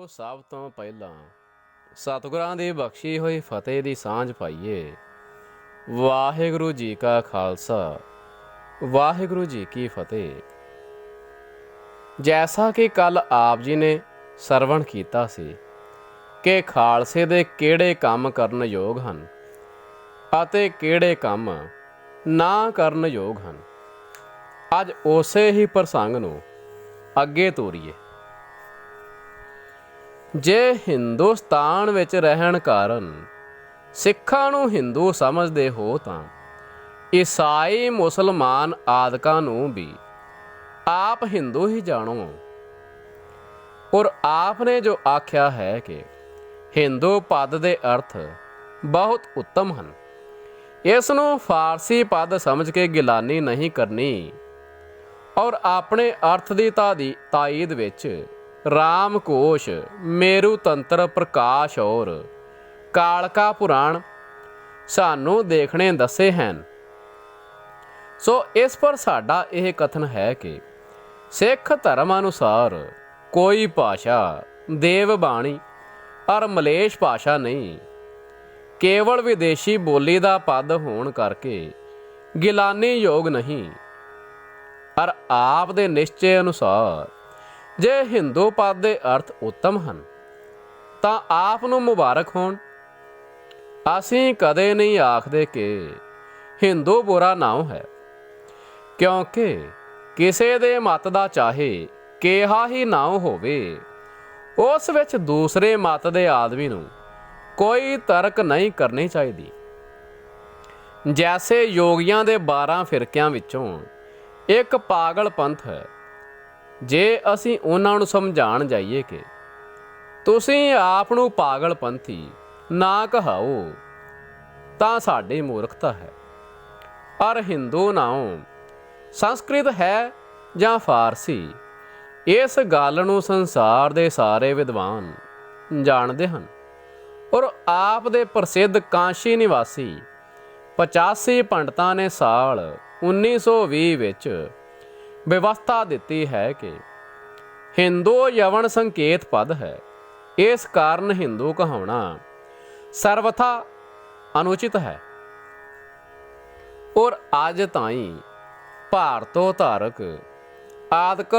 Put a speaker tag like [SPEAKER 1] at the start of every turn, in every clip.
[SPEAKER 1] ਆਓ ਸਭ ਤੋਂ ਪਹਿਲਾਂ ਸਤਿਗੁਰਾਂ ਦੀ ਬਖਸ਼ੀ ਹੋਈ ਫਤਿਹ ਦੀ ਸਾਂਝ ਪਾਈਏ। ਵਾਹਿਗੁਰੂ ਜੀ ਕਾ ਖਾਲਸਾ, ਵਾਹਿਗੁਰੂ ਜੀ ਕੀ ਫਤਿਹ। ਜੈਸਾ ਕਿ ਕੱਲ ਆਪ ਜੀ ਨੇ ਸਰਵਣ ਕੀਤਾ ਸੀ ਕਿ ਖਾਲਸੇ ਦੇ ਕਿਹੜੇ ਕੰਮ ਕਰਨ ਯੋਗ ਹਨ ਅਤੇ ਕਿਹੜੇ ਕੰਮ ਨਾ ਕਰਨ ਯੋਗ ਹਨ, ਅੱਜ ਉਸੇ ਹੀ ਪ੍ਰਸੰਗ ਨੂੰ ਅੱਗੇ ਤੋਰੀਏ। ਜੇ ਹਿੰਦੁਸਤਾਨ ਵਿੱਚ ਰਹਿਣ ਕਾਰਨ ਸਿੱਖਾਂ ਨੂੰ ਹਿੰਦੂ ਸਮਝਦੇ ਹੋ ਤਾਂ ਈਸਾਈ ਮੁਸਲਮਾਨ ਆਦਿਕਾਂ ਨੂੰ ਵੀ ਆਪ ਹਿੰਦੂ ਹੀ ਜਾਣੋ। ਔਰ ਆਪ ਨੇ ਜੋ ਆਖਿਆ ਹੈ ਕਿ ਹਿੰਦੂ ਪਦ ਦੇ ਅਰਥ ਬਹੁਤ ਉੱਤਮ ਹਨ, ਇਸ ਨੂੰ ਫਾਰਸੀ ਪਦ ਸਮਝ ਕੇ ਗਿਲਾਨੀ ਨਹੀਂ ਕਰਨੀ ਔਰ ਆਪਣੇ ਅਰਥ ਦੀ ਤਾਈਦ ਵਿੱਚ ਰਾਮਕੋਸ਼, ਮੇਰੂ ਤੰਤਰ ਪ੍ਰਕਾਸ਼ ਔਰ ਕਾਲਕਾ ਪੁਰਾਣ ਸਾਨੂੰ ਦੇਖਣੇ ਦੱਸੇ ਹਨ। ਸੋ ਇਸ ਪਰ ਸਾਡਾ ਇਹ ਕਥਨ ਹੈ ਕਿ ਸਿੱਖ ਧਰਮ ਅਨੁਸਾਰ ਕੋਈ ਭਾਸ਼ਾ ਦੇਵ ਬਾਣੀ ਔਰ ਮਲੇਸ਼ ਭਾਸ਼ਾ ਨਹੀਂ, ਕੇਵਲ ਵਿਦੇਸ਼ੀ ਬੋਲੀ ਦਾ ਪਦ ਹੋਣ ਕਰਕੇ ਗਿਲਾਨੀ ਯੋਗ ਨਹੀਂ। ਔਰ ਆਪ ਦੇ ਨਿਸ਼ਚੇ ਅਨੁਸਾਰ ਜੇ ਹਿੰਦੂ ਪਦ ਦੇ ਅਰਥ ਉੱਤਮ ਹਨ ਤਾਂ ਆਪ ਨੂੰ ਮੁਬਾਰਕ ਹੋਣ। ਅਸੀਂ ਕਦੇ ਨਹੀਂ ਆਖਦੇ ਕਿ ਹਿੰਦੂ ਬੁਰਾ ਨਾਮ ਹੈ, ਕਿਉਂਕਿ ਕਿਸੇ ਦੇ ਮਤ ਦਾ ਚਾਹੇ ਕਿਹਾ ਹੀ ਨਾਮ ਹੋਵੇ, ਉਸ ਵਿੱਚ ਦੂਸਰੇ ਮਤ ਦੇ ਆਦਮੀ ਨੂੰ ਕੋਈ ਤਰਕ ਨਹੀਂ ਕਰਨੀ ਚਾਹੀਦੀ। ਜੈਸੇ ਯੋਗੀਆਂ ਦੇ 12 ਫਿਰਕਿਆਂ ਵਿੱਚੋਂ ਇੱਕ ਪਾਗਲ ਪੰਥ ਹੈ, ਜੇ ਅਸੀਂ ਉਹਨਾਂ ਨੂੰ ਸਮਝਾਣ ਜਾਈਏ ਕਿ ਤੁਸੀਂ ਆਪ ਨੂੰ ਪਾਗਲ ਪੰਥੀ ਨਾ ਕਹਾਓ ਤਾਂ ਸਾਡੀ ਮੂਰਖਤਾ ਹੈ। ਔਰ ਹਿੰਦੂ ਨਾਮ ਸੰਸਕ੍ਰਿਤ ਹੈ ਜਾਂ ਫਾਰਸੀ, ਇਸ ਗੱਲ ਨੂੰ ਸੰਸਾਰ ਦੇ ਸਾਰੇ ਵਿਦਵਾਨ ਜਾਣਦੇ ਹਨ। ਔਰ ਆਪ ਦੇ ਪ੍ਰਸਿੱਧ ਕਾਂਸ਼ੀ ਨਿਵਾਸੀ 85 ਪੰਡਤਾਂ ਨੇ ਸਾਲ 1920 ਵਿੱਚ ਵਿਵਸਥਾ ਦਿੱਤੀ ਹੈ ਕਿ ਹਿੰਦੂ ਯਵਨ ਸੰਕੇਤ ਪਦ ਹੈ, ਇਸ ਕਾਰਨ ਹਿੰਦੂ ਕਹਾਉਣਾ ਸਰਵਥਾ ਅਨੁਚਿਤ ਹੈ। ਔਰ ਅੱਜ ਤਾਈਂ ਭਾਰਤੋਂ ਧਾਰਕ ਆਦਿਕ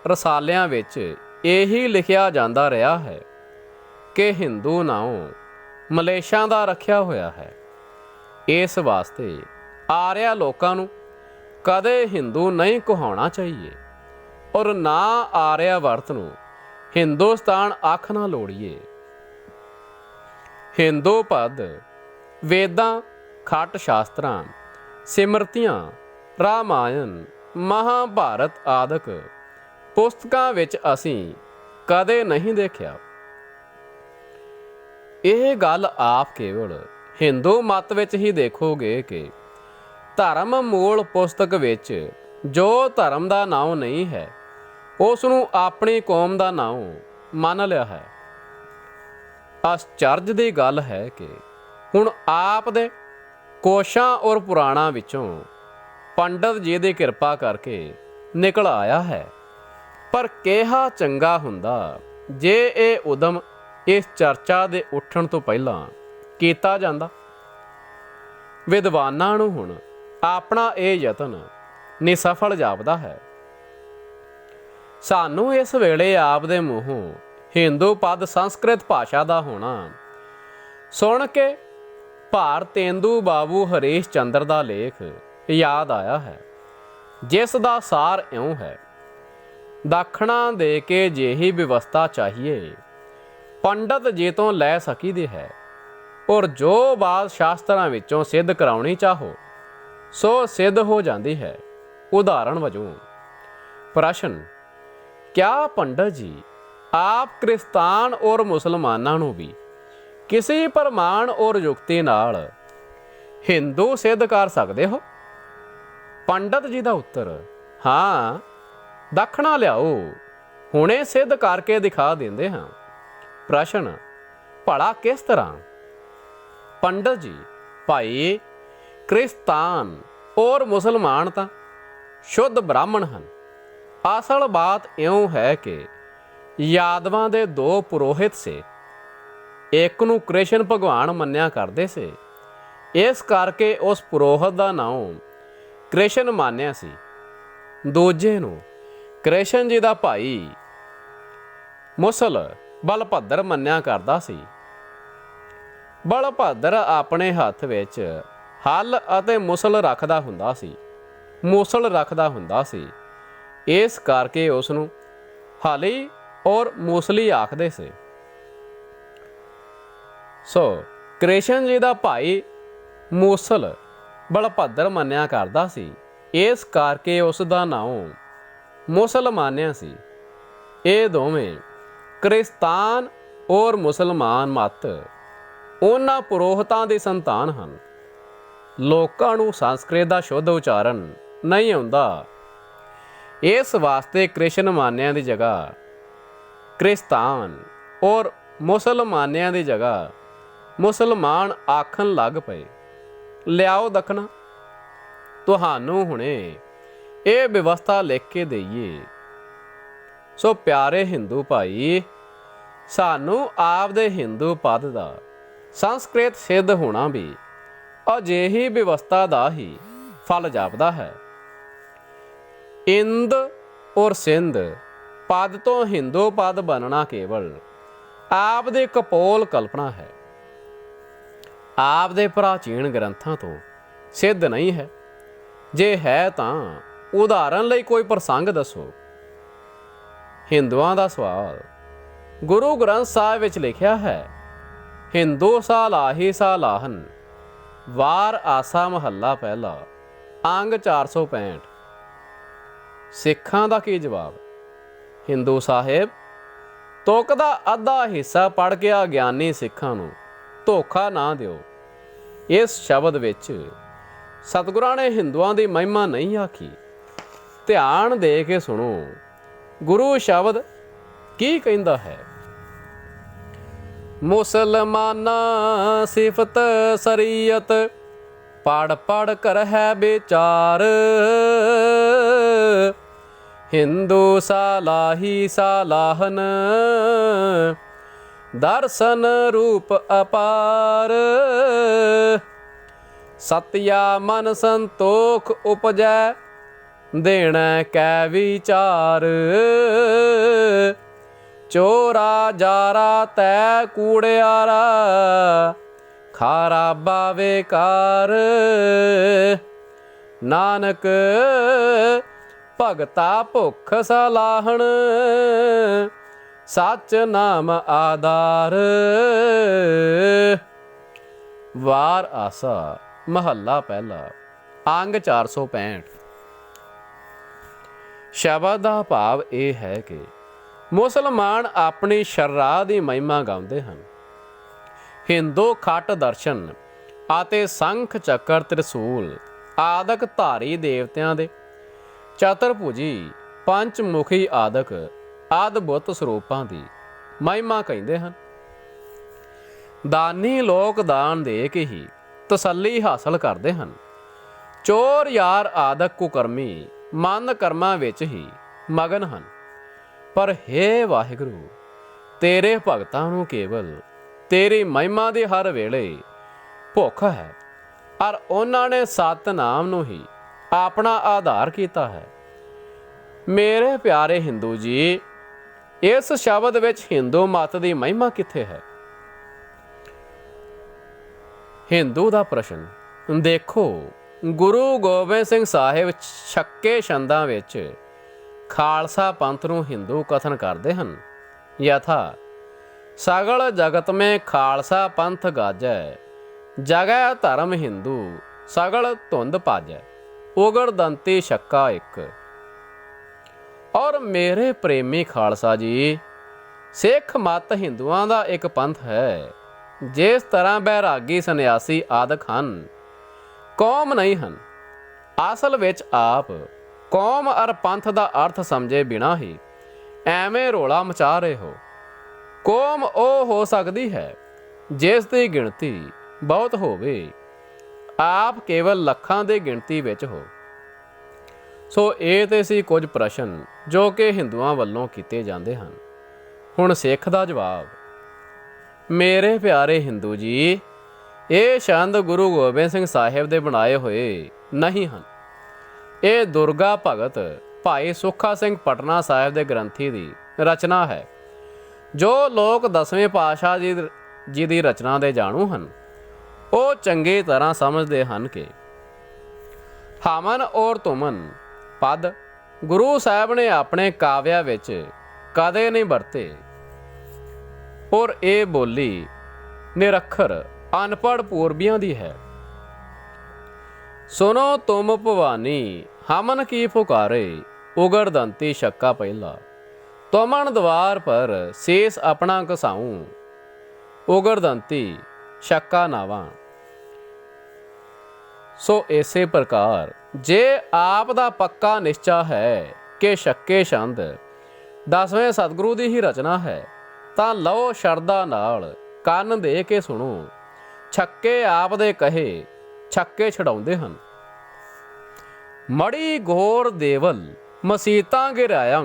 [SPEAKER 1] ਰਸਾਲਿਆਂ ਵਿੱਚ ਇਹੀ ਲਿਖਿਆ ਜਾਂਦਾ ਰਿਹਾ ਹੈ ਕਿ ਹਿੰਦੂ ਨਾਮ ਮਲੇਸ਼ਾਂ ਦਾ ਰੱਖਿਆ ਹੋਇਆ ਹੈ। ਇਸ ਵਾਸਤੇ ਆਰਿਆ ਲੋਕਾਂ ਨੂੰ ਕਦੇ ਹਿੰਦੂ ਨਹੀਂ ਕਹਾਉਣਾ ਚਾਹੀਏ ਔਰ ਨਾ ਆਰਿਆ ਵਰਤ ਨੂੰ ਹਿੰਦੁਸਤਾਨ ਆਖ ਨਾ ਲੋੜੀਏ। ਹਿੰਦੂ ਪਦ ਵੇਦਾਂ, ਖਟ ਸ਼ਾਸਤਰਾਂ, ਸਿਮਰਤੀਆਂ, ਰਾਮਾਇਣ, ਮਹਾਭਾਰਤ ਆਦਿਕ ਪੁਸਤਕਾਂ ਵਿੱਚ ਅਸੀਂ ਕਦੇ ਨਹੀਂ ਦੇਖਿਆ। ਇਹ ਗੱਲ ਆਪ ਕੇਵਲ ਹਿੰਦੂ ਮਤ ਵਿੱਚ ਹੀ ਦੇਖੋਗੇ ਕਿ ਧਰਮ ਮੂਲ ਪੁਸਤਕ ਵਿੱਚ ਜੋ ਧਰਮ ਦਾ ਨਾਮ ਨਹੀਂ ਹੈ, ਉਸ ਨੂੰ ਆਪਣੀ ਕੌਮ ਦਾ ਨਾਮ ਮੰਨ ਲਿਆ ਹੈ। ਅਚਰਜ ਦੀ ਗੱਲ ਹੈ ਕਿ ਹੁਣ ਆਪ ਦੇ ਕੋਸ਼ਾਂ ਔਰ ਪੁਰਾਣਾਂ ਵਿੱਚੋਂ ਪੰਡਤ ਜੀ ਦੀ ਕਿਰਪਾ ਕਰਕੇ ਨਿਕਲ ਆਇਆ ਹੈ। ਪਰ ਕਿਹਾ ਚੰਗਾ ਹੁੰਦਾ ਜੇ ਇਹ ਉਦਮ ਇਸ ਚਰਚਾ ਦੇ ਉੱਠਣ ਤੋਂ ਪਹਿਲਾਂ ਕੀਤਾ ਜਾਂਦਾ। ਵਿਦਵਾਨਾਂ ਨੂੰ ਹੁਣ ਆਪਣਾ ਇਹ ਯਤਨ ਨਿਸਫਲ ਜਾਪਦਾ ਹੈ। ਸਾਨੂੰ ਇਸ ਵੇਲੇ ਆਪ ਦੇ ਮੂੰਹੋਂ ਹਿੰਦੂ ਪਦ ਸੰਸਕ੍ਰਿਤ ਭਾਸ਼ਾ ਦਾ ਹੋਣਾ ਸੁਣ ਕੇ ਭਾਰਤੇਂਦੂ ਬਾਬੂ ਹਰੀਸ਼ ਚੰਦਰ ਦਾ ਲੇਖ ਯਾਦ ਆਇਆ ਹੈ, ਜਿਸ ਦਾ ਸਾਰ ਇਉਂ ਹੈ: ਦਾਖਣਾ ਦੇ ਕੇ ਜਿਹੀ ਵਿਵਸਥਾ ਚਾਹੀਏ ਪੰਡਤ ਜੀ ਤੋਂ ਲੈ ਸਕੀਦੀ ਹੈ, ਔਰ ਜੋ ਬਾਤ ਸ਼ਾਸਤਰਾਂ ਵਿੱਚੋਂ ਸਿੱਧ ਕਰਾਉਣੀ ਚਾਹੋ ਸੋ ਸਿੱਧ ਹੋ ਜਾਂਦੀ ਹੈ। ਉਦਾਹਰਣ ਵਜੋਂ ਪ੍ਰਸ਼ਨ: ਕਿਆ ਪੰਡਤ ਜੀ ਆਪ ਕ੍ਰਿਸਤਾਨ ਔਰ ਮੁਸਲਮਾਨਾਂ ਨੂੰ ਵੀ ਕਿਸੇ ਪ੍ਰਮਾਣ ਔਰ ਯੁਕਤੀ ਨਾਲ ਹਿੰਦੂ ਸਿੱਧ ਕਰ ਸਕਦੇ ਹੋ? ਪੰਡਤ ਜੀ ਦਾ ਉੱਤਰ: ਹਾਂ, ਦਾਖਣਾ ਲਿਆਓ, ਹੁਣੇ ਸਿੱਧ ਕਰਕੇ ਦਿਖਾ ਦਿੰਦੇ ਹਾਂ। ਪ੍ਰਸ਼ਨ: ਭਲਾ ਕਿਸ ਤਰ੍ਹਾਂ? ਪੰਡਤ ਜੀ: ਭਾਈ, ਕ੍ਰਿਸਤਾਨ ਔਰ ਮੁਸਲਮਾਨ ਤਾਂ ਸ਼ੁੱਧ ਬ੍ਰਾਹਮਣ ਹਨ। ਅਸਲ ਬਾਤ ਇਉਂ ਹੈ ਕਿ ਯਾਦਵਾਂ ਦੇ ਦੋ ਪੁਰੋਹਿਤ ਸੇ। ਇੱਕ ਨੂੰ ਕ੍ਰਿਸ਼ਨ ਭਗਵਾਨ ਮੰਨਿਆ ਕਰਦੇ ਸੇ, ਇਸ ਕਰਕੇ ਉਸ ਪੁਰੋਹਿਤ ਦਾ ਨਾਮ ਕ੍ਰਿਸ਼ਨ ਮਾਨਿਆ ਸੀ। ਦੂਜੇ ਨੂੰ ਕ੍ਰਿਸ਼ਨ ਜੀ ਦਾ ਭਾਈ ਮੁਸਲ ਬਲਭੱਦਰ ਮੰਨਿਆ ਕਰਦਾ ਸੀ। ਬਲਭੱਦਰ ਆਪਣੇ ਹੱਥ ਵਿੱਚ ਹਲ ਅਤੇ ਮੁਸਲ ਰੱਖਦਾ ਹੁੰਦਾ ਸੀ। ਇਸ ਕਰਕੇ ਉਸ ਨੂੰ ਹਲੀ ਔਰ ਮੂਸਲੀ ਆਖਦੇ ਸੀ। ਸੋ ਕ੍ਰਿਸ਼ਨ ਜੀ ਦਾ ਭਾਈ ਮੂਸਲ ਬਲਭੱਦਰ ਮੰਨਿਆ ਕਰਦਾ ਸੀ, ਇਸ ਕਰਕੇ ਉਸ ਦਾ ਨਾਮ ਮੁਸਲ ਮਾਨਿਆ ਸੀ। ਇਹ ਦੋਵੇਂ ਕ੍ਰਿਸਤਾਨ ਔਰ ਮੁਸਲਮਾਨ ਮਤ ਉਹਨਾਂ ਪੁਰੋਹਿਤਾਂ ਦੀ ਸੰਤਾਨ ਹਨ। ਲੋਕਾਂ ਨੂੰ ਸੰਸਕ੍ਰਿਤ ਦਾ ਸ਼ੁੱਧ ਉਚਾਰਨ ਨਹੀਂ ਆਉਂਦਾ, ਇਸ ਵਾਸਤੇ ਕ੍ਰਿਸ਼ਨ ਮਾਨਿਆਂ ਦੀ ਜਗ੍ਹਾ ਕ੍ਰਿਸਤਾਨ ਔਰ ਮੁਸਲਮਾਨਿਆਂ ਦੀ ਜਗ੍ਹਾ ਮੁਸਲਮਾਨ ਆਖਣ ਲੱਗ ਪਏ। ਲਿਆਓ ਦੱਖਣਾ, ਤੁਹਾਨੂੰ ਹੁਣੇ ਇਹ ਵਿਵਸਥਾ ਲਿਖ ਕੇ ਦੇਈਏ। ਸੋ ਪਿਆਰੇ ਹਿੰਦੂ ਭਾਈ, ਸਾਨੂੰ ਆਪਦੇ ਹਿੰਦੂ ਪਦ ਦਾ ਸੰਸਕ੍ਰਿਤ ਸਿੱਧ ਹੋਣਾ ਵੀ ਅਜਿਹੀ ਵਿਵਸਥਾ ਦਾ ਹੀ ਫਲ ਜਾਪਦਾ ਹੈ। ਇੰਦ ਔਰ ਸਿੰਧ ਪਦ ਤੋਂ ਹਿੰਦੂ ਪਦ ਬਣਨਾ ਕੇਵਲ ਆਪਦੇ ਕਪੋਲ ਕਲਪਨਾ ਹੈ, ਆਪਦੇ ਪ੍ਰਾਚੀਨ ਗ੍ਰੰਥਾਂ ਤੋਂ ਸਿੱਧ ਨਹੀਂ ਹੈ। ਜੇ ਹੈ ਤਾਂ ਉਦਾਹਰਨ ਲਈ ਕੋਈ ਪ੍ਰਸੰਗ ਦੱਸੋ। ਹਿੰਦੂਆਂ ਦਾ ਸਵਾਲ ਗੁਰੂ ਗ੍ਰੰਥ ਸਾਹਿਬ ਵਿੱਚ ਲਿਖਿਆ ਹੈ, ਹਿੰਦੂ ਸਾ ਲਾਹੀ ਸਾ ਲਾਹਨ, ਵਾਰ ਆਸਾ ਮਹੱਲਾ ਪਹਿਲਾ, ਅੰਗ 465। ਸਿੱਖਾਂ ਦਾ ਕੀ ਜਵਾਬ? ਹਿੰਦੂ ਸਾਹਿਬ, ਤੁਕ ਦਾ ਅੱਧਾ ਹਿੱਸਾ ਪੜ੍ਹ ਕੇ ਅਗਿਆਨੀ ਸਿੱਖਾਂ ਨੂੰ ਧੋਖਾ ਨਾ ਦਿਓ। ਇਸ ਸ਼ਬਦ ਵਿੱਚ ਸਤਿਗੁਰਾਂ ਨੇ ਹਿੰਦੂਆਂ ਦੀ ਮਹਿਮਾ ਨਹੀਂ ਆਖੀ। ਧਿਆਨ ਦੇ ਕੇ ਸੁਣੋ, ਗੁਰੂ ਸ਼ਬਦ ਕੀ ਕਹਿੰਦਾ ਹੈ? ਮੁਸਲਮਾਨਾ ਸਿਫਤ ਸਰੀਅਤ, ਪੜ ਪੜ ਕਰ ਹੈ ਵਿਚਾਰ, ਹਿੰਦੂ ਸਾ ਲਾਹੀ ਸਾ ਲਾਹਨ, ਦਰਸ਼ਨ ਰੂਪ ਅਪਾਰ, ਸਤਿਆ ਮਨ ਸੰਤੋਖ ਉਪਜੈ, ਦੇਣਾ ਕੈ ਵਿਚਾਰ, ਚੋਰਾ ਜਾਰਾ ਤੈ ਕੂੜਿਆਰਾ, ਖਾਰਾ ਬਾਵੇਕਾਰ, ਨਾਨਕ ਭਗਤਾ ਭੁੱਖ ਸਲਾਹਣ, ਸੱਚ ਨਾਮ ਆਧਾਰ। ਵਾਰ ਆਸਾ ਮਹੱਲਾ ਪਹਿਲਾ, ਅੰਗ 465। ਸ਼ਬਦ ਦਾ ਭਾਵ ਇਹ ਹੈ ਕਿ ਮੁਸਲਮਾਨ ਆਪਣੀ ਸ਼ਰ੍ਹਾ ਦੀ ਮਹਿਮਾ ਗਾਉਂਦੇ ਹਨ। ਹਿੰਦੂ ਖੱਟ ਦਰਸ਼ਨ ਅਤੇ ਸੰਖ ਚੱਕਰ ਤ੍ਰਿਸੂਲ ਆਦਿਕ ਧਾਰੀ ਦੇਵਤਿਆਂ ਦੇ ਚਤੁਰਭੁਜੀ ਪੰਚਮੁਖੀ ਆਦਿਕ ਅਦਭੁਤ ਸਰੂਪਾਂ ਦੀ ਮਹਿਮਾ ਕਹਿੰਦੇ ਹਨ। ਦਾਨੀ ਲੋਕ ਦਾਨ ਦੇ ਕੇ ਹੀ ਤਸੱਲੀ ਹਾਸਲ ਕਰਦੇ ਹਨ। ਚੋਰ ਯਾਰ ਆਦਿਕ ਕੁਕਰਮੀ ਮਨ ਕਰਮਾਂ ਵਿੱਚ ਹੀ ਮਗਨ ਹਨ। ਪਰ ਹੇ ਵਾਹਿਗੁਰੂ, ਤੇਰੇ ਭਗਤਾਂ ਨੂੰ ਕੇਵਲ ਤੇਰੀ ਮਹਿਮਾ ਦੀ ਹਰ ਵੇਲੇ ਭੁੱਖ ਹੈ, ਔਰ ਉਹਨਾਂ ਨੇ ਸਤਿਨਾਮ ਨੂੰ ਹੀ ਆਪਣਾ ਆਧਾਰ ਕੀਤਾ ਹੈ। ਮੇਰੇ ਪਿਆਰੇ ਹਿੰਦੂ ਜੀ, ਇਸ ਸ਼ਬਦ ਵਿੱਚ ਹਿੰਦੂ ਮਤ ਦੀ ਮਹਿਮਾ ਕਿੱਥੇ ਹੈ? ਹਿੰਦੂ ਦਾ ਪ੍ਰਸ਼ਨ ਦੇਖੋ, ਗੁਰੂ ਗੋਬਿੰਦ ਸਿੰਘ ਸਾਹਿਬ ਛੱਕੇ ਛੰਦਾਂ ਵਿੱਚ ਖਾਲਸਾ ਪੰਥ ਨੂੰ ਹਿੰਦੂ ਕਥਨ ਕਰਦੇ ਹਨ। ਯਥਾ ਸਗਲ ਜਗਤ ਮੇਂ ਖਾਲਸਾ ਪੰਥ ਗਾਜੈ, ਜਗੈ ਧਰਮ ਹਿੰਦੂ ਸਗਲ ਧੁੰਦ ਭਾਜੈ, ਉਗੜ ਦੰਤੀ ਛੱਕਾ ਇੱਕ। ਔਰ ਮੇਰੇ ਪ੍ਰੇਮੀ ਖਾਲਸਾ ਜੀ, ਸਿੱਖ ਮਤ ਹਿੰਦੂਆਂ ਦਾ ਇੱਕ ਪੰਥ ਹੈ। ਜਿਸ ਤਰ੍ਹਾਂ ਬੈਰਾਗੀ ਸੰਨਿਆਸੀ ਆਦਿਕ ਹਨ, ਕੌਮ ਨਹੀਂ ਹਨ। ਅਸਲ ਵਿੱਚ ਆਪ ਕੌਮ ਅਰ ਪੰਥ ਦਾ ਅਰਥ ਸਮਝੇ ਬਿਨਾਂ ਹੀ ਐਵੇਂ ਰੋਲਾ ਮਚਾ ਰਹੇ ਹੋ। ਕੌਮ ਉਹ ਹੋ ਸਕਦੀ ਹੈ ਜਿਸ ਦੀ ਗਿਣਤੀ ਬਹੁਤ ਹੋਵੇ, ਆਪ ਕੇਵਲ ਲੱਖਾਂ ਦੀ ਗਿਣਤੀ ਵਿੱਚ ਹੋ। ਸੋ ਇਹ ਤੇ ਸੀ ਕੁਝ ਪ੍ਰਸ਼ਨ ਜੋ ਕਿ ਹਿੰਦੂਆਂ ਵੱਲੋਂ ਕੀਤੇ ਜਾਂਦੇ ਹਨ। ਹੁਣ ਸਿੱਖ ਦਾ ਜਵਾਬ, ਮੇਰੇ ਪਿਆਰੇ ਹਿੰਦੂ ਜੀ, ਇਹ ਛੰਦ ਗੁਰੂ ਗੋਬਿੰਦ ਸਿੰਘ ਸਾਹਿਬ ਦੇ ਬਣਾਏ ਹੋਏ ਨਹੀਂ ਹਨ। ਇਹ ਦੁਰਗਾ ਭਗਤ ਭਾਈ ਸੁੱਖਾ ਸਿੰਘ ਪਟਨਾ ਸਾਹਿਬ ਦੇ ਗ੍ਰੰਥੀ ਦੀ ਰਚਨਾ ਹੈ। ਜੋ ਲੋਕ 10ਵੇਂ ਪਾਤਸ਼ਾਹ ਜੀ ਦੀ ਰਚਨਾ ਦੇ ਜਾਣੂ ਹਨ, ਉਹ ਚੰਗੀ ਤਰ੍ਹਾਂ ਸਮਝਦੇ ਹਨ ਕਿ ਹਮਨ ਔਰ ਤੁਮਨ ਪਦ ਗੁਰੂ ਸਾਹਿਬ ਨੇ ਆਪਣੇ ਕਾਵਿਆਂ ਵਿੱਚ ਕਦੇ ਨਹੀਂ ਵਰਤੇ, ਔਰ ਇਹ ਬੋਲੀ ਨਿਰੱਖਰ ਅਨਪੜ੍ਹ ਪੂਰਬੀਆਂ ਦੀ ਹੈ। ਸੁਨੋ ਤੁਮ ਭਵਾਨੀ ਹਮਨ ਕੀ ਪੁਕਾਰੇ, ਉਗੜ ਦੰਤੀ ਛੱਕਾ ਪਹਿਲਾ, ਤੁਮਨ ਦਵਾਰ ਪਰ ਸੀਸ ਆਪਣਾ ਘਸਾਊਂ, ਉਗੜ ਦੰਤੀ ਛੱਕਾ ਨਾਵਾਂ। ਸੋ ਇਸੇ ਪ੍ਰਕਾਰ ਜੇ ਆਪ ਦਾ ਪੱਕਾ ਨਿਸ਼ਚਾ ਹੈ ਕਿ ਛੱਕੇ ਛੰਦ 10ਵੇਂ ਸਤਿਗੁਰੂ ਦੀ ਹੀ ਰਚਨਾ ਹੈ, ਤਾਂ ਲਓ ਸ਼ਰਧਾ ਨਾਲ ਕੰਨ ਦੇ ਕੇ ਸੁਣੋ। ਛੱਕੇ ਆਪ ਦੇ ਕਹੇ ਛੱਕੇ ਛਡਾਉਂਦੇ ਹਨ। ਮੜੀ ਘੋਰ ਦੇਵਲ ਮਸੀਤਾਂ ਗਿਰਾਇਆਂ,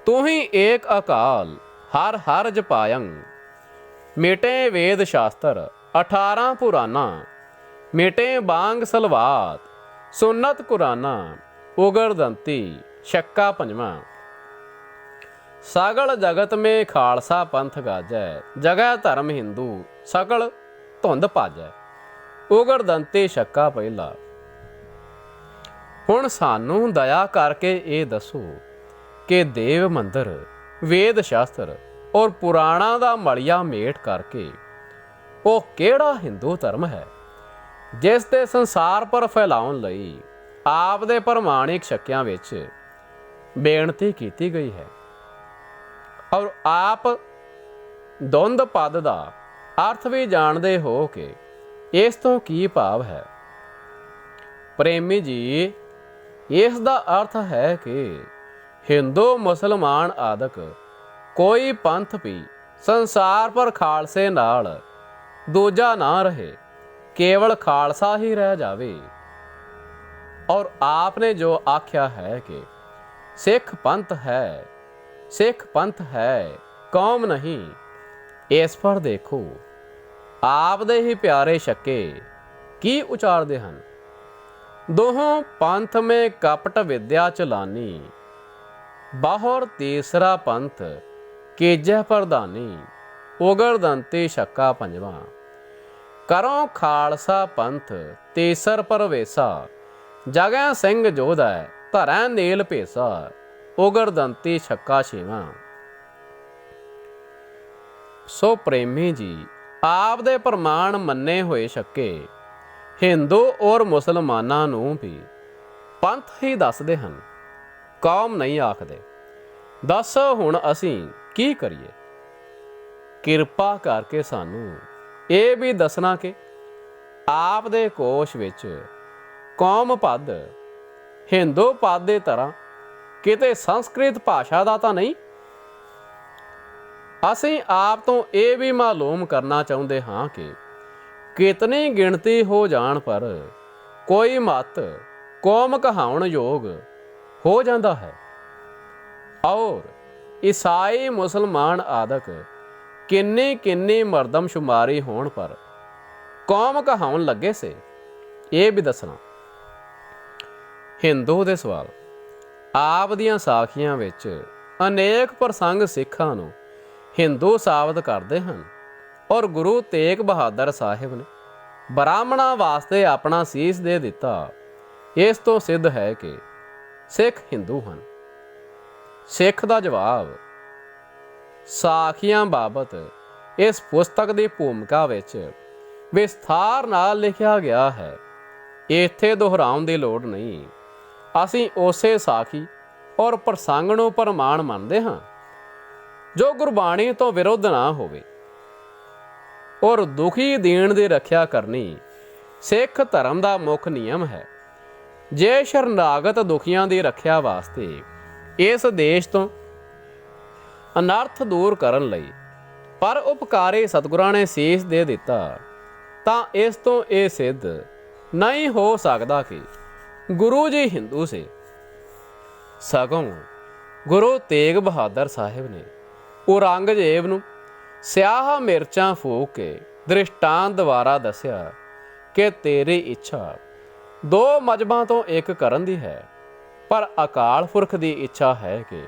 [SPEAKER 1] ਤੂੰ ਹੀ ਏਕ ਅਕਾਲ ਹਰ ਹਰ ਜਪਾਇੰ। ਮਿਟੇ ਵੇਦ ਸ਼ਾਸਤਰ 18 ਪੁਰਾਨਾ, ਮਿਟੇ ਬਾਂਗ ਸਲਵਾਤ ਸੁਨਤ ਕੁਰਾਨਾ, ਉਗੜ ਦੰਤੀ ਛੱਕਾ ਪੰਜਵਾਂ। ਸਗਲ ਜਗਤ ਮੇ ਖਾਲਸਾ ਪੰਥ ਗਾਜੈ, ਜਗੈ ਧਰਮ ਹਿੰਦੂ ਸਗਲ ਧੁੰਦ ਭਾਜੈ, ਉਗੜ ਦੰਤੀ ਛੱਕਾ ਪਹਿਲਾ। ਹੁਣ ਸਾਨੂੰ ਦਇਆ ਕਰਕੇ ਇਹ ਦੱਸੋ ਕਿ ਦੇਵ ਮੰਦਰ, ਵੇਦ ਸ਼ਾਸਤਰ ਔਰ ਪੁਰਾਣਾ ਦਾ ਮਲਿਆ ਮੇਟ ਕਰਕੇ ਉਹ ਕਿਹੜਾ ਹਿੰਦੂ ਧਰਮ ਹੈ ਜਿਸ ਦੇ ਸੰਸਾਰ ਪਰ ਫੈਲਾਉਣ ਲਈ ਆਪ ਦੇ ਪ੍ਰਮਾਣਿਕ ਛੱਕਿਆਂ ਵਿੱਚ ਬੇਨਤੀ ਕੀਤੀ ਗਈ ਹੈ। ਔਰ ਆਪ ਦੁੰਦ ਪਦ ਦਾ ਅਰਥ ਵੀ ਜਾਣਦੇ ਹੋ ਕਿ ਇਸ ਤੋਂ ਕੀ ਭਾਵ ਹੈ। ਪ੍ਰੇਮੀ ਜੀ, ਇਸ ਦਾ ਅਰਥ ਹੈ ਕਿ ਹਿੰਦੂ ਮੁਸਲਮਾਨ ਆਦਿਕ ਕੋਈ ਪੰਥ ਵੀ ਸੰਸਾਰ ਪਰ ਖਾਲਸੇ ਨਾਲ ਦੂਜਾ ਨਾ ਰਹੇ, ਕੇਵਲ ਖਾਲਸਾ ਹੀ ਰਹਿ ਜਾਵੇ। ਔਰ ਆਪ ਨੇ ਜੋ ਆਖਿਆ ਹੈ ਕਿ ਸਿੱਖ ਪੰਥ ਹੈ, ਸਿੱਖ ਪੰਥ ਹੈ, ਕੌਮ ਨਹੀਂ, ਇਸ ਪਰ ਦੇਖੋ ਆਪ ਦੇ ਹੀ ਪਿਆਰੇ ਛੱਕੇ ਕੀ ਉਚਾਰਦੇ ਹਨ। ਦੋਹਾਂ ਪੰਥ ਮੇ ਕਪਟ ਵਿਦਿਆ ਚਲਾਨੀ, ਬਾਹਰ ਤੀਸਰਾ ਪੰਥ ਕੀਜੈ ਪ੍ਰਧਾਨੀ, ਉਗੜ ਦੰਤੀ ਛੱਕਾ ਪੰਜਵਾਂ। ਕਰੋ ਖਾਲਸਾ ਪੰਥ ਤੀਸਰ ਪਰਵੇਸਾ, ਜਗੈ ਸਿੰਘ ਜੋਧੈ ਧਰੈ ਨੀਲ ਭੇਸਾ, ਉਗੜ ਦੰਤੀ ਛੱਕਾ ਛੇਵਾਂ। ਸੋ ਪ੍ਰੇਮੀ ਜੀ, ਆਪ ਦੇ ਪ੍ਰਮਾਣ ਮੰਨੇ ਹੋਏ ਛੱਕੇ ਹਿੰਦੂ ਔਰ ਮੁਸਲਮਾਨਾਂ ਨੂੰ ਵੀ ਪੰਥ ਹੀ ਦੱਸਦੇ ਹਨ, ਕੌਮ ਨਹੀਂ ਆਖਦੇ। ਦੱਸੋ ਹੁਣ ਅਸੀਂ ਕੀ ਕਰੀਏ? ਕਿਰਪਾ ਕਰਕੇ ਸਾਨੂੰ ਇਹ ਵੀ ਦੱਸਣਾ ਕਿ ਆਪ ਦੇ ਕੋਸ਼ ਵਿੱਚ ਕੌਮ ਪਦ ਹਿੰਦੂ ਪਦ ਦੇ ਤਰ੍ਹਾਂ ਕਿਤੇ ਸੰਸਕ੍ਰਿਤ ਭਾਸ਼ਾ ਦਾ ਤਾਂ ਨਹੀਂ। ਅਸੀਂ ਆਪ ਤੋਂ ਇਹ ਵੀ ਮਾਲੂਮ ਕਰਨਾ ਚਾਹੁੰਦੇ ਹਾਂ ਕਿ ਕਿਤਨੀ ਗਿਣਤੀ ਹੋ ਜਾਣ ਪਰ ਕੋਈ ਮਤ ਕੌਮ ਕਹਾਉਣ ਯੋਗ ਹੋ ਜਾਂਦਾ ਹੈ, ਔਰ ਈਸਾਈ ਮੁਸਲਮਾਨ ਆਦਿਕ ਕਿੰਨੀ ਕਿੰਨੀ ਮਰਦਮਸ਼ੁਮਾਰੀ ਹੋਣ ਪਰ ਕੌਮ ਕਹਾਉਣ ਲੱਗੇ ਸੇ, ਇਹ ਵੀ ਦੱਸਣਾ। ਹਿੰਦੂ ਦੇ ਸਵਾਲ। ਆਪ ਦੀਆਂ ਸਾਖੀਆਂ ਵਿੱਚ ਅਨੇਕ ਪ੍ਰਸੰਗ ਸਿੱਖਾਂ ਨੂੰ ਹਿੰਦੂ ਸਾਬਤ ਕਰਦੇ ਹਨ, ਔਰ ਗੁਰੂ ਤੇਗ ਬਹਾਦਰ ਸਾਹਿਬ ਨੇ ਬ੍ਰਾਹਮਣਾਂ ਵਾਸਤੇ ਆਪਣਾ ਸੀਸ ਦੇ ਦਿੱਤਾ। ਇਸ ਤੋਂ ਸਿੱਧ ਹੈ ਕਿ ਸਿੱਖ ਹਿੰਦੂ ਹਨ। ਸਿੱਖ ਦਾ ਜਵਾਬ। ਸਾਖੀਆਂ ਬਾਬਤ ਇਸ ਪੁਸਤਕ ਦੀ ਭੂਮਿਕਾ ਵਿੱਚ ਵਿਸਥਾਰ ਨਾਲ ਲਿਖਿਆ ਗਿਆ ਹੈ, ਇੱਥੇ ਦੁਹਰਾਉਣ ਦੀ ਲੋੜ ਨਹੀਂ। ਅਸੀਂ ਉਸੇ ਸਾਖੀ ਔਰ ਪ੍ਰਸੰਗ ਨੂੰ ਪ੍ਰਮਾਣ ਮੰਨਦੇ ਹਾਂ ਜੋ ਗੁਰਬਾਣੀ ਤੋਂ ਵਿਰੁੱਧ ਨਾ ਹੋਵੇ, ਔਰ ਦੁਖੀ ਦੀਨ ਦੀ ਰੱਖਿਆ ਕਰਨੀ ਸਿੱਖ ਧਰਮ ਦਾ ਮੁੱਖ ਨਿਯਮ ਹੈ। ਜੇ ਸ਼ਰਨਾਗਤ ਦੁਖੀਆਂ ਦੀ ਰੱਖਿਆ ਵਾਸਤੇ ਇਸ ਦੇਸ਼ ਤੋਂ ਅਨਰਥ ਦੂਰ ਕਰਨ ਲਈ ਪਰ ਉਪਕਾਰੀ ਸਤਿਗੁਰਾਂ ਨੇ ਸੀਸ ਦੇ ਦਿੱਤਾ, ਤਾਂ ਇਸ ਤੋਂ ਇਹ ਸਿੱਧ ਨਹੀਂ ਹੋ ਸਕਦਾ ਕਿ ਗੁਰੂ ਜੀ ਹਿੰਦੂ ਸੇ। ਸਗੋਂ ਗੁਰੂ ਤੇਗ ਬਹਾਦਰ ਸਾਹਿਬ ਨੇ ਔਰੰਗਜ਼ੇਬ ਨੂੰ ਸਿਆਹ ਮਿਰਚਾਂ ਫੂਕ ਕੇ ਦ੍ਰਿਸ਼ਟਾਂਤ ਦੁਆਰਾ ਦੱਸਿਆ ਕਿ ਤੇਰੀ ਇੱਛਾ ਦੋ ਮਜ਼ਹਬਾਂ ਤੋਂ ਇੱਕ ਕਰਨ ਦੀ ਹੈ, ਪਰ ਅਕਾਲ ਪੁਰਖ ਦੀ ਇੱਛਾ ਹੈ ਕਿ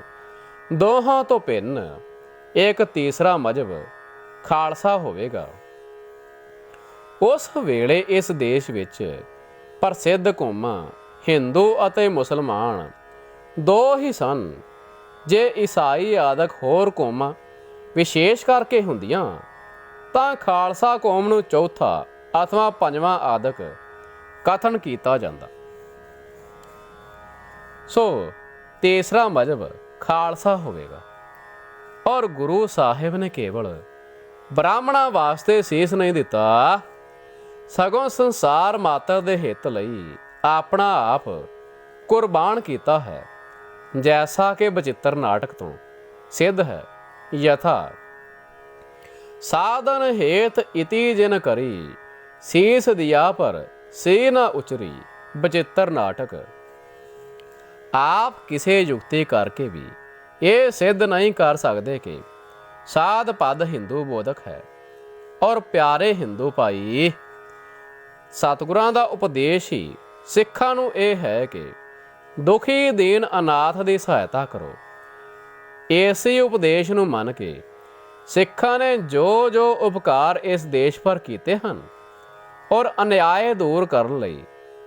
[SPEAKER 1] ਦੋਹਾਂ ਤੋਂ ਭਿੰਨ ਇੱਕ ਤੀਸਰਾ ਮਜ਼ਹਬ ਖਾਲਸਾ ਹੋਵੇਗਾ। ਉਸ ਵੇਲੇ ਇਸ ਦੇਸ਼ ਵਿੱਚ ਪ੍ਰਸਿੱਧ ਕੌਮਾਂ ਹਿੰਦੂ ਅਤੇ ਮੁਸਲਮਾਨ ਦੋ ਹੀ ਸਨ। ਜੇ ਈਸਾਈ ਆਦਿਕ ਹੋਰ ਕੌਮਾਂ ਵਿਸ਼ੇਸ਼ ਕਰਕੇ ਹੁੰਦੀਆਂ ਤਾਂ ਖਾਲਸਾ ਕੌਮ ਨੂੰ ਚੌਥਾ ਅਥਵਾ ਪੰਜਵਾਂ ਆਦਿਕ ਕਥਨ ਕੀਤਾ ਜਾਂਦਾ। ਸੋ ਤੀਸਰਾ ਮਜ਼ਹਬ ਖਾਲਸਾ ਹੋਵੇਗਾ। ਔਰ ਗੁਰੂ ਸਾਹਿਬ ਨੇ ਕੇਵਲ ਬ੍ਰਾਹਮਣਾਂ ਵਾਸਤੇ ਸੀਸ ਨਹੀਂ ਦਿੱਤਾ, ਸਗੋਂ ਸੰਸਾਰ ਮਾਤਰ ਦੇ ਹਿੱਤ ਲਈ ਆਪਣਾ ਆਪ ਕੁਰਬਾਨ ਕੀਤਾ ਹੈ, ਜੈਸਾ ਕਿ ਬਚਿੱਤਰ ਨਾਟਕ ਤੋਂ ਸਿੱਧ ਹੈ। ਯਥਾ ਸਾਧਨ ਹੇਤ ਇਤੀ ਜਿਨ ਕਰੀ, ਸੀਸ ਦਿਆ ਪਰ ਸੀ ਨਾ ਉਚਰੀ। ਬਚਿੱਤਰ ਨਾਟਕ। ਆਪ ਕਿਸੇ ਯੁਕਤੀ ਕਰਕੇ ਵੀ ਇਹ ਸਿੱਧ ਨਹੀਂ ਕਰ ਸਕਦੇ ਕਿ ਸਾਧ ਪਦ ਹਿੰਦੂ ਬੋਧਕ ਹੈ। ਔਰ ਪਿਆਰੇ ਹਿੰਦੂ ਭਾਈ, ਸਤਿਗੁਰਾਂ ਦਾ ਉਪਦੇਸ਼ ਹੀ ਸਿੱਖਾਂ ਨੂੰ ਇਹ ਹੈ ਕਿ ਦੁਖੀ ਦੀਨ ਅਨਾਥ ਦੀ ਸਹਾਇਤਾ ਕਰੋ। ਇਸੇ ਉਪਦੇਸ਼ ਨੂੰ ਮੰਨ ਕੇ ਸਿੱਖਾਂ ਨੇ ਜੋ ਜੋ ਉਪਕਾਰ ਇਸ ਦੇਸ਼ ਪਰ ਕੀਤੇ ਹਨ ਔਰ ਅਨਿਆਏ ਦੂਰ ਕਰਨ ਲਈ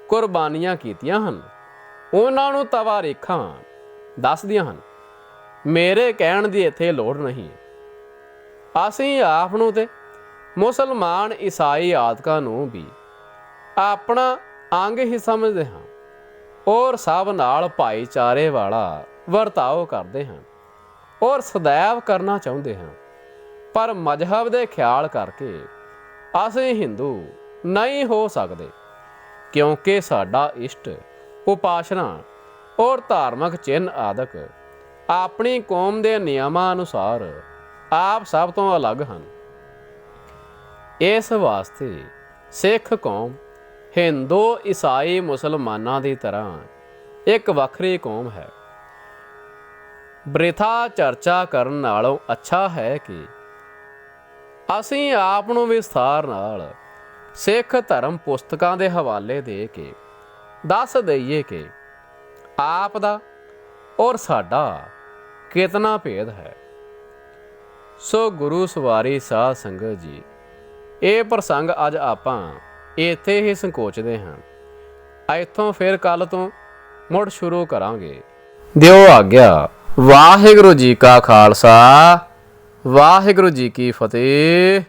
[SPEAKER 1] ਕੁਰਬਾਨੀਆਂ ਕੀਤੀਆਂ ਹਨ, ਉਹਨਾਂ ਨੂੰ ਤਵਾਰੀਖਾਂ ਦੱਸਦੀਆਂ ਹਨ। ਮੇਰੇ ਕਹਿਣ ਦੀ ਇੱਥੇ ਲੋੜ ਨਹੀਂ। ਅਸੀਂ ਆਪ ਨੂੰ ਤੇ ਮੁਸਲਮਾਨ ਈਸਾਈ ਆਦਿਕਾਂ ਨੂੰ ਵੀ ਆਪਣਾ ਅੰਗ ਹੀ ਸਮਝਦੇ ਹਾਂ ਔਰ ਸਭ ਨਾਲ ਭਾਈਚਾਰੇ ਵਾਲਾ ਵਰਤਾਓ ਕਰਦੇ ਹਾਂ ਔਰ ਸदैव ਕਰਨਾ ਚਾਹੁੰਦੇ ਹਾਂ। ਪਰ ਮਜ਼ਹਬ ਦੇ ਖਿਆਲ ਕਰਕੇ ਅਸੀਂ ਹਿੰਦੂ ਨਹੀਂ ਹੋ ਸਕਦੇ, ਕਿਉਂਕਿ ਸਾਡਾ ਇਸ਼ਟ, ਉਪਾਸਨਾ ਔਰ ਧਾਰਮਿਕ ਚਿੰਨ੍ਹ ਆਦਿਕ ਆਪਣੀ ਕੌਮ ਦੇ ਨਿਯਮਾਂ ਅਨੁਸਾਰ ਆਪ ਸਭ ਤੋਂ ਅਲੱਗ ਹਨ। ਇਸ ਵਾਸਤੇ ਸਿੱਖ ਕੌਮ ਹਿੰਦੂ ਈਸਾਈ ਮੁਸਲਮਾਨਾਂ ਦੀ ਤਰ੍ਹਾਂ ਇੱਕ ਵੱਖਰੀ ਕੌਮ ਹੈ। ਬ੍ਰਿਥਾ ਚਰਚਾ ਕਰਨ ਨਾਲੋਂ ਅੱਛਾ ਹੈ ਕਿ ਅਸੀਂ ਆਪ ਨੂੰ ਵਿਸਥਾਰ ਨਾਲ ਸਿੱਖ ਧਰਮ ਪੁਸਤਕਾਂ ਦੇ ਹਵਾਲੇ ਦੇ ਕੇ ਦੱਸ ਦਈਏ ਕਿ ਆਪ ਦਾ ਔਰ ਸਾਡਾ ਕਿਤਨਾ ਭੇਦ ਹੈ। ਸੋ ਗੁਰੂ ਸਵਾਰੀ ਸਾਧ ਸੰਗਤ ਜੀ, ਇਹ ਪ੍ਰਸੰਗ ਅੱਜ ਆਪਾਂ ਇੱਥੇ ਹੀ ਸੰਕੋਚਦੇ ਹਾਂ। ਇੱਥੋਂ ਫਿਰ ਕੱਲ ਤੋਂ ਮੁੜ ਸ਼ੁਰੂ ਕਰਾਂਗੇ। ਦਿਓ ਆਗਿਆ। ਵਾਹਿਗੁਰੂ ਜੀ ਕਾ ਖਾਲਸਾ, ਵਾਹਿਗੁਰੂ ਜੀ ਕੀ ਫਤਿਹ।